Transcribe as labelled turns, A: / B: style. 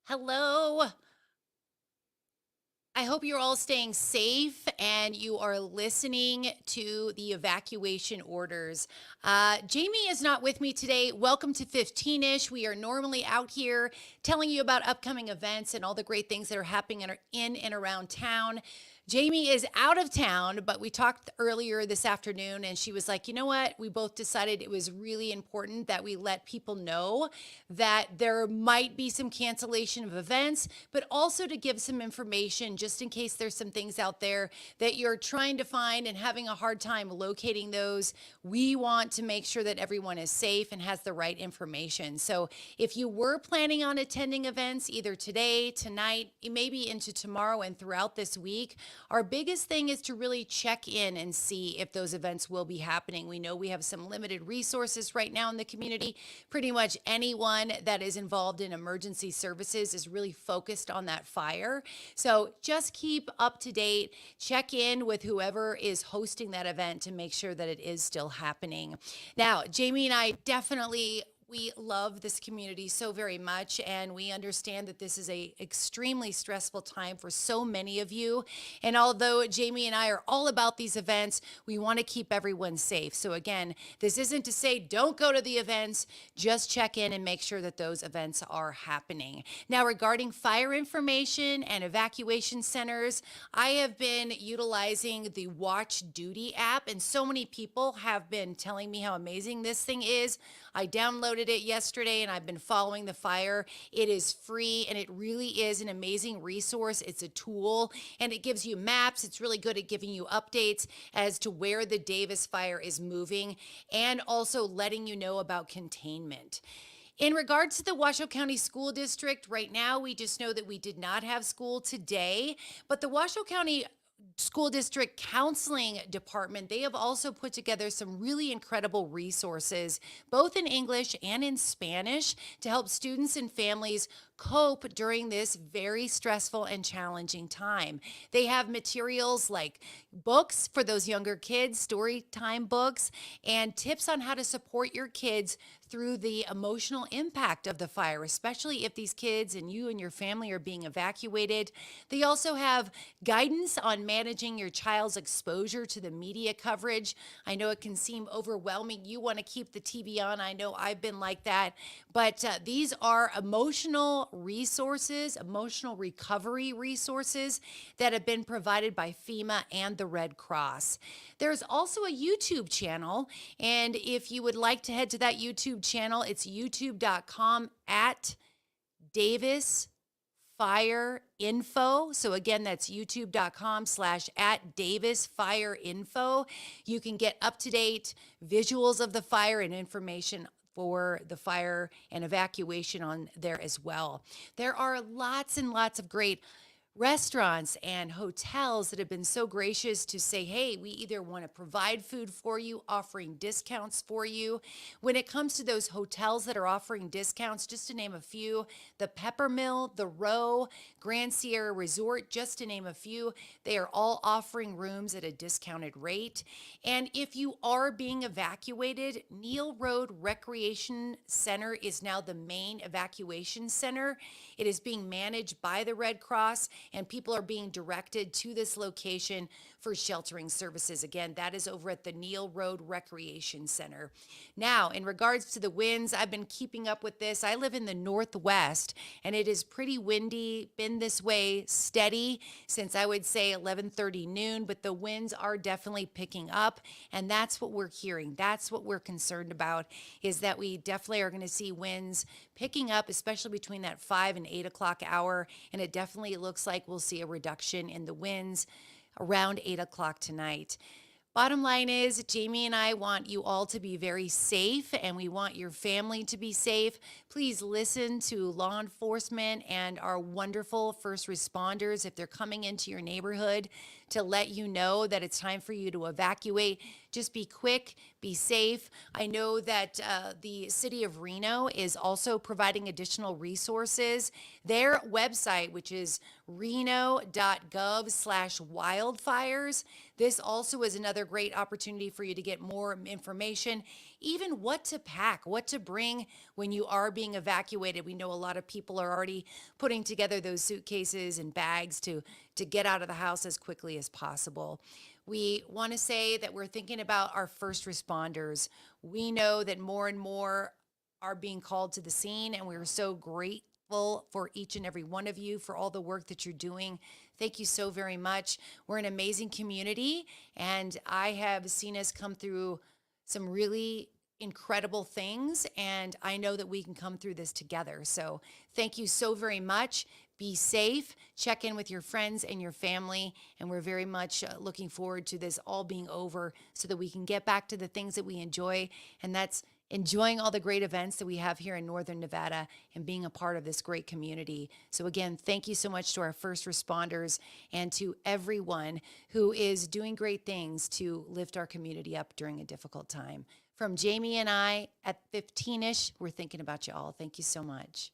A: Hello. I hope you're all staying safe and you are listening to the evacuation orders. Jamie is not with me today. Welcome to 15ish. We are normally out here telling you about upcoming events and all the great things that are happening in and around town. Jamie is out of town, but we talked earlier this afternoon and she was like, you know what? We both decided it was really important that we let people know that there might be some cancellation of events, but also to give some information just in case there's some things out there that you're trying to find and having a hard time locating those. We want to make sure that everyone is safe and has the right information. So if you were planning on attending events either today, tonight, maybe into tomorrow and throughout this week, our biggest thing is to really check in and see if those events will be happening. We know we have some limited resources right now in the community. Pretty much anyone that is involved in emergency services is really focused on that fire. So just keep up to date, check in with whoever is hosting that event to make sure that it is still happening. Now, Jamie and I definitely we love this community so very much, and we understand that this is a extremely stressful time for so many of you. And although Jamie and I are all about these events, we want to keep everyone safe. So again, this isn't to say don't go to the events, just check in and make sure that those events are happening. Now, regarding fire information and evacuation centers, I have been utilizing the Watch Duty app, and so many people have been telling me how amazing this thing is. I downloaded it yesterday and I've been following the fire. It is free and it really is an amazing resource. It's a tool and it gives you maps. It's really good at giving you updates as to where the Davis fire is moving and also letting you know about containment. In regards to the Washoe County School District, right now we just know that we did not have school today, but the Washoe County School District Counseling Department, they have also put together some really incredible resources, both in English and in Spanish, to help students and families cope during this very stressful and challenging time. They have materials like books for those younger kids, story time books, and tips on how to support your kids through the emotional impact of the fire, especially if these kids and you and your family are being evacuated. They also have guidance on managing your child's exposure to the media coverage. I know it can seem overwhelming. You want to keep the TV on. I know I've been like that. But these are emotional resources, emotional recovery resources that have been provided by FEMA and the Red Cross. There's also a YouTube channel, and if you would like to head to that YouTube channel, it's youtube.com at Davis Fire Info. So again, that's youtube.com/ at Davis Fire Info. You can get up-to-date visuals of the fire and information for the fire and evacuation on there as well. There are lots and lots of great restaurants and hotels that have been so gracious to say, hey, we either want to provide food for you, offering discounts for you. When it comes to those hotels that are offering discounts, just to name a few, the Peppermill, the Row, Grand Sierra Resort, just to name a few, they are all offering rooms at a discounted rate. And if you are being evacuated, Neal Road Recreation Center is now the main evacuation center. It is being managed by the Red Cross, and people are being directed to this location for sheltering services. Again, that is over at the Neal Road Recreation Center. Now, in regards to the winds, I've been keeping up with this. I live in the Northwest, and it is pretty windy, been this way steady since I would say 11:30 noon, but the winds are definitely picking up, and that's what we're hearing. That's what we're concerned about, is that we definitely are going to see winds picking up, especially between that 5 and 8 o'clock hour, and it definitely looks like we'll see a reduction in the winds around 8 o'clock tonight. Bottom line is, Jamie and I want you all to be very safe, and we want your family to be safe. Please listen to law enforcement and our wonderful first responders if they're coming into your neighborhood to let you know that it's time for you to evacuate. Just be quick, be safe. I know that the city of Reno is also providing additional resources. Their website, which is reno.gov/wildfires. This also is another great opportunity for you to get more information. even what to pack, what to bring when you are being evacuated. We know a lot of people are already putting together those suitcases and bags to get out of the house as quickly as possible. We want to say that we're thinking about our first responders. We know that more and more are being called to the scene, and we're so grateful for each and every one of you for all the work that you're doing. Thank you so very much. We're an amazing community, and I have seen us come through some really incredible things, and I know that we can come through this together. So thank you so very much. Be safe, check in with your friends and your family, and we're very much looking forward to this all being over so that we can get back to the things that we enjoy, and that's enjoying all the great events that we have here in Northern Nevada and being a part of this great community. So again, thank you so much to our first responders and to everyone who is doing great things to lift our community up during a difficult time. From Jamie and I at 15ish, we're thinking about you all. Thank you so much.